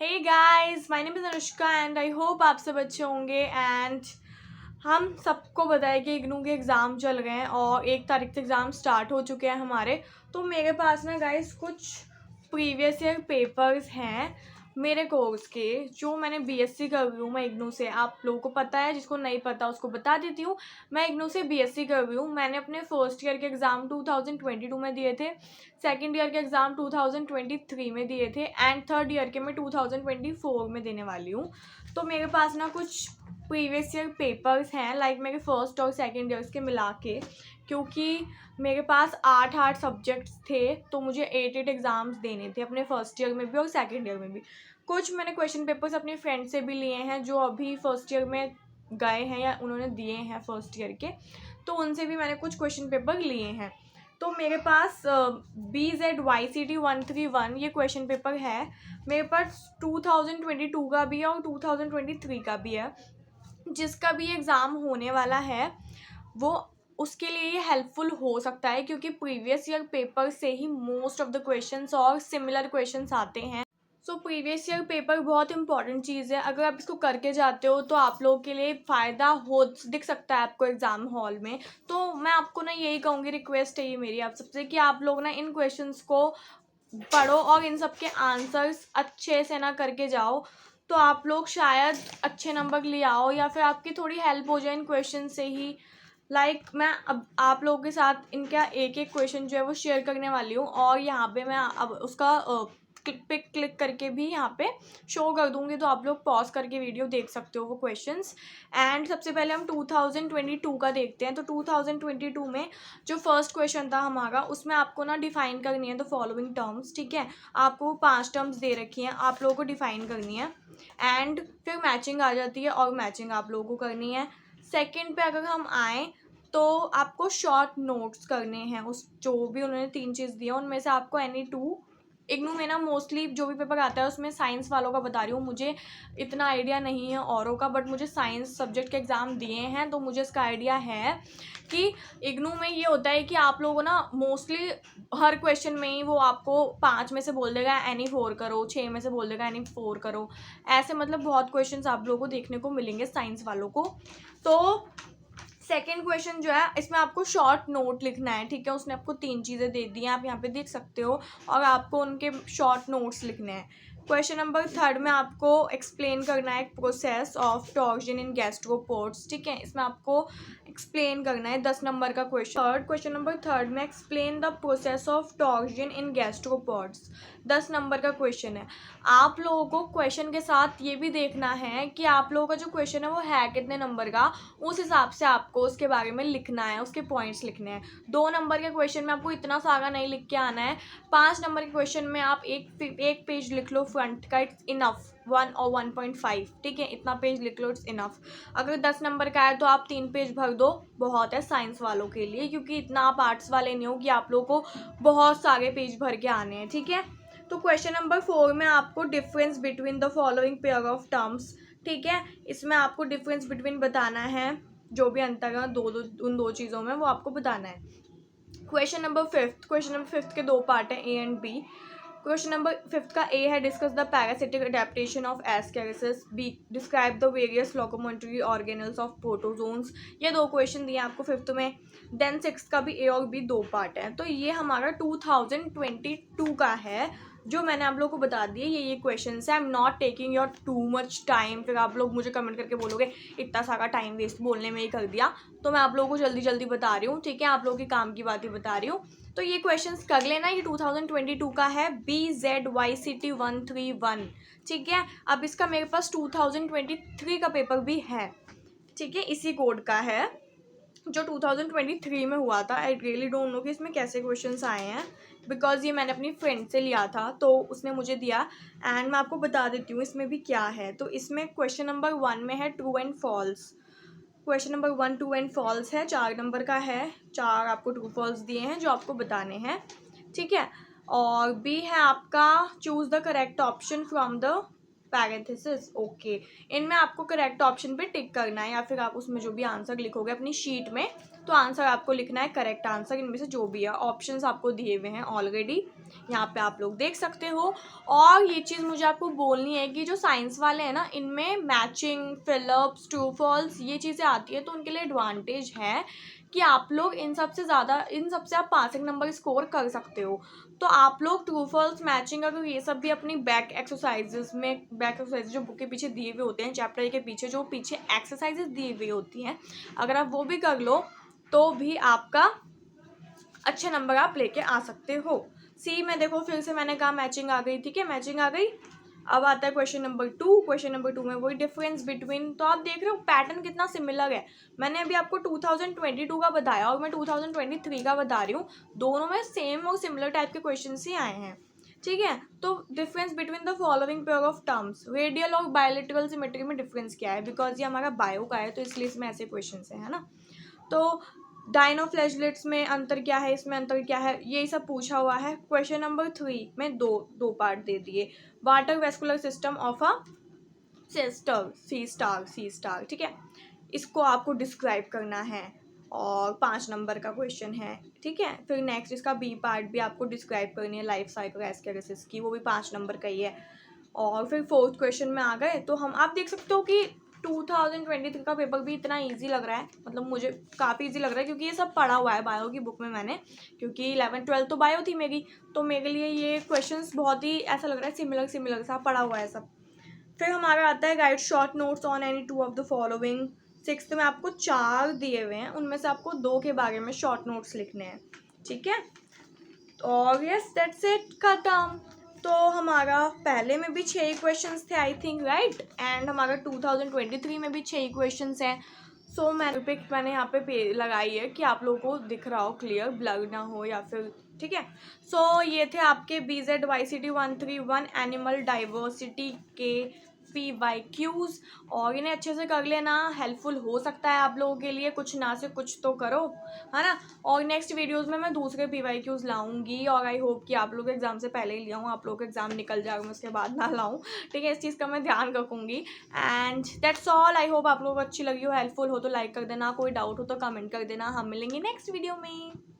Hey guys, my name is Anushka and I hope आप सब अच्छे होंगे। एंड हम सबको पता है कि इग्नू के एग्ज़ाम चल रहे हैं और 1 तारीख से एग्ज़ाम स्टार्ट हो चुके हैं हमारे। तो मेरे पास ना गाइस कुछ प्रीवियस ईयर पेपर्स हैं मेरे कोर्स के, जो मैंने बीएससी कर रही हूँ मैं इग्नू से। आप लोगों को पता है, जिसको नहीं पता उसको बता देती हूँ। मैं इग्नू से बीएससी कर रही हूँ। मैंने अपने फर्स्ट ईयर के एग्ज़ाम 2022 में दिए थे, सेकेंड ईयर के एग्ज़ाम 2023 में दिए थे एंड थर्ड ईयर के मैं 2024 में देने वाली हूँ। तो मेरे पास ना कुछ प्रीवियस ईयर पेपर्स हैं, लाइक मेरे फर्स्ट और सेकेंड ईयर्स के मिला के, क्योंकि मेरे पास 8 सब्जेक्ट्स थे तो मुझे 8 एग्ज़ाम्स देने थे अपने फर्स्ट ईयर में भी और सेकेंड ईयर में भी। कुछ मैंने क्वेश्चन पेपर्स अपने फ्रेंड से भी लिए हैं जो अभी फर्स्ट ईयर में गए हैं या उन्होंने दिए हैं फर्स्ट ईयर के, तो उनसे भी मैंने कुछ क्वेश्चन पेपर लिए हैं। तो मेरे पास BZYCT 131 ये क्वेश्चन पेपर है। मेरे पास 2022 का भी है और 2023 का भी है। जिसका भी एग्ज़ाम होने वाला है वो उसके लिए ये हेल्पफुल हो सकता है, क्योंकि प्रीवियस ईयर पेपर से ही मोस्ट ऑफ द क्वेश्चंस और सिमिलर क्वेश्चंस आते हैं। सो प्रीवियस ईयर पेपर बहुत इंपॉर्टेंट चीज़ है। अगर आप इसको करके जाते हो तो आप लोगों के लिए फ़ायदा हो दिख सकता है आपको एग्ज़ाम हॉल में। तो मैं आपको ना यही कहूँगी, रिक्वेस्ट है ये मेरी आप सबसे, कि आप लोग ना इन क्वेश्चंस को पढ़ो और इन सब के आंसर्स अच्छे से ना करके जाओ, तो आप लोग शायद अच्छे नंबर ले आओ या फिर आपकी थोड़ी हेल्प हो जाए इन क्वेश्चन से ही। मैं अब आप लोगों के साथ इनका एक एक क्वेश्चन जो है वो शेयर करने वाली हूँ और यहाँ पे मैं अब उसका क्लिक करके भी यहाँ पे शो कर दूँगी, तो आप लोग पॉज करके वीडियो देख सकते हो वो क्वेश्चंस। एंड सबसे पहले हम 2022 का देखते हैं। तो 2022 में जो फर्स्ट क्वेश्चन था हमारा, उसमें आपको ना डिफाइन करनी है द फॉलोइंग टर्म्स। ठीक है, आपको 5 टर्म्स दे रखी हैं, आप लोगों को डिफाइन करनी है एंड फिर मैचिंग आ जाती है और मैचिंग आप लोगों को करनी है। सेकंड पे अगर हम आएँ तो आपको शॉर्ट नोट्स करने हैं, उस जो भी उन्होंने 3 चीज़ दी है उनमें से आपको एनी 2। इग्नू में ना मोस्टली जो भी पेपर आता है उसमें साइंस वालों का बता रही हूँ, मुझे इतना आइडिया नहीं है औरों का, बट मुझे साइंस सब्जेक्ट के एग्ज़ाम दिए हैं तो मुझे इसका आइडिया है कि इग्नू में ये होता है कि आप लोगों ना मोस्टली हर क्वेश्चन में ही वो आपको 5 में से बोल देगा एनी 4 करो, 6 में से बोल देगा एनी 4 करो। ऐसे मतलब बहुत क्वेश्चन आप लोगों को देखने को मिलेंगे साइंस वालों को। तो सेकेंड क्वेश्चन जो है इसमें आपको शॉर्ट नोट लिखना है। ठीक है, उसने आपको 3 चीज़ें दे दी हैं, आप यहाँ पे देख सकते हो, और आपको उनके शॉर्ट नोट्स लिखने हैं। क्वेश्चन नंबर थर्ड में आपको एक्सप्लेन करना है process of toxin in gastropods. ठीक है, इसमें आपको एक्सप्लेन करना है 10 नंबर का क्वेश्चन। क्वेश्चन नंबर थर्ड में explain the process of toxin in gastropods, 10 number का क्वेश्चन है। आप लोगों को क्वेश्चन के साथ ये भी देखना है कि आप लोगों का जो क्वेश्चन है वो है कितने नंबर का, उस हिसाब से आपको उसके बारे में लिखना है, उसके पॉइंट्स लिखने हैं। 2 नंबर के क्वेश्चन में आपको इतना सारा नहीं लिख के आना है। 5 नंबर के क्वेश्चन में आप एक पेज लिख लो फ्रंट का, इट्स इनफ, 1 और 1.5। ठीक है, इतना पेज लिख लो, इट्स इनफ। अगर 10 नंबर का है तो आप 3 पेज भर दो, बहुत है साइंस वालों के लिए, क्योंकि इतना आप आर्ट्स वाले नहीं हो कि आप लोगों को बहुत सारे पेज भर के आने हैं। ठीक है, तो क्वेश्चन नंबर 4 में आपको difference between the following pair of terms. ठीक है, इसमें आपको डिफरेंस बिटवीन बताना है, जो भी अंतर है उन दो चीज़ों में वो आपको बताना है। क्वेश्चन नंबर फिफ्थ के 2 पार्ट हैं, A and B. Question number 5 का ए है, discuss the parasitic adaptation of ascaris. B, describe the various locomotory organelles of protozoans. ये 2 क्वेश्चन दिए आपको 5th में। देन 6 का भी ए और बी 2 पार्ट है। तो ये हमारा 2022 का है, जो मैंने आप लोगों को बता दिए ये क्वेश्चन है। I am not taking your too much time, फिर आप लोग मुझे कमेंट करके बोलोगे इतना सारा टाइम वेस्ट बोलने में ही कर दिया, तो मैं आप लोगों को जल्दी जल्दी बता रही हूँ। ठीक है, आप लोगों के काम की बात ही बता रही हूँ, तो ये क्वेश्चंस कर लेना। ये 2022 का है, BZYCT 131। ठीक है, अब इसका मेरे पास 2023 का पेपर भी है। ठीक है, इसी कोड का है जो 2023 में हुआ था। आई रियली डोंट नो कि इसमें कैसे क्वेश्चंस आए हैं, बिकॉज ये मैंने अपनी फ्रेंड से लिया था तो उसने मुझे दिया। एंड मैं आपको बता देती हूँ इसमें भी क्या है। तो इसमें क्वेश्चन नंबर 1 में है true and false. Question number 1 true and false है, 4 नंबर का है। 4 आपको ट्रू फॉल्स दिए हैं जो आपको बताने हैं। ठीक है, और बी है आपका choose the correct option from the parenthesis. Okay, इनमें आपको करेक्ट ऑप्शन पे टिक करना है, या फिर आप उसमें जो भी आंसर लिखोगे अपनी शीट में तो आंसर आपको लिखना है करेक्ट आंसर इनमें से जो भी है। ऑप्शंस आपको दिए हुए हैं ऑलरेडी, यहाँ पे आप लोग देख सकते हो। और ये चीज़ मुझे आपको बोलनी है कि जो साइंस वाले हैं ना, इनमें मैचिंग, फिलअप्स, ट्रू फॉल्स ये चीज़ें आती है, तो उनके लिए एडवांटेज है कि आप लोग इन सबसे आप पासिंग नंबर स्कोर कर सकते हो। तो आप लोग ट्रू फॉल्स, मैचिंग, अगर ये सब भी अपनी बैक एक्सरसाइजेस जो बुक के पीछे दिए हुए होते हैं, चैप्टर के पीछे जो पीछे एक्सरसाइजेस दी हुई होती हैं, अगर आप वो भी कर लो तो भी आपका अच्छे नंबर आप लेके आ सकते हो। सी में देखो फिर से मैंने कहा मैचिंग आ गई, ठीक है, मैचिंग आ गई। अब आता है क्वेश्चन नंबर 2। क्वेश्चन नंबर 2 में वही डिफरेंस बिटवीन, तो आप देख रहे हो पैटर्न कितना सिमिलर है। मैंने अभी आपको 2022 का बताया और मैं 2023 का बता रही हूँ, दोनों में सेम और सिमिलर टाइप के क्वेश्चन ही आए हैं, ठीक है। तो difference between the following pair of terms, radial और बायोलिटरल सिमेट्री में डिफरेंस क्या है, बिकॉज ये हमारा बायो का है तो इसलिए इसमें ऐसे क्वेश्चन है ना। तो डायनोफ्लैगेलेट्स में अंतर क्या है, इसमें अंतर क्या है, यही सब पूछा हुआ है। क्वेश्चन नंबर 3 में दो पार्ट दे दिए। Water vascular system of a sea star, ठीक है, इसको आपको डिस्क्राइब करना है और 5 नंबर का क्वेश्चन है, ठीक है। फिर नेक्स्ट इसका बी पार्ट भी आपको डिस्क्राइब करनी है, लाइफ साइकिल एस्केरेसिस की, वो भी 5 नंबर का ही है। और फिर 4th क्वेश्चन में आ गए तो हम आप देख सकते हो कि 2023 का पेपर भी इतना इजी लग रहा है, मतलब मुझे काफ़ी इजी लग रहा है क्योंकि ये सब पढ़ा हुआ है बायो की बुक में मैंने, क्योंकि 11th-12th तो बायो थी मेरी, तो मेरे लिए ये क्वेश्चंस बहुत ही ऐसा लग रहा है सिमिलर सा पढ़ा हुआ है सब। फिर हमारा आता है right short notes on any 2 of the following. 6th में आपको 4 दिए हुए हैं, उनमें से आपको 2 के बारे में शॉर्ट नोट्स लिखने हैं, ठीक है। और यस दैट्स इट, खत्म। तो हमारा पहले में भी 6 क्वेश्चंस थे आई थिंक, राइट, एंड हमारा 2023 में भी 6 क्वेश्चंस हैं। सो मैंने यहाँ पे लगाई है कि आप लोगों को दिख रहा हो क्लियर, ब्लर ना हो या फिर, ठीक है। सो ये थे आपके BZYCT 131 एनिमल डाइवर्सिटी के PYQs, और इन्हें अच्छे से कर लेना, हेल्पफुल हो सकता है आप लोगों के लिए, कुछ ना से कुछ तो करो, है ना। और नेक्स्ट वीडियोस में मैं दूसरे PYQs लाऊंगी, और आई होप कि आप लोग एग्जाम से पहले ही लाऊँ, आप लोग एग्जाम निकल जाएगा मैं उसके बाद ना लाऊँ, ठीक है, इस चीज़ का मैं ध्यान रखूँगी। And that's all, I hope आप लोग अच्छी लगी हो, हेल्पफुल हो तो लाइक कर देना, कोई डाउट हो तो कमेंट कर देना। हम मिलेंगे नेक्स्ट वीडियो में।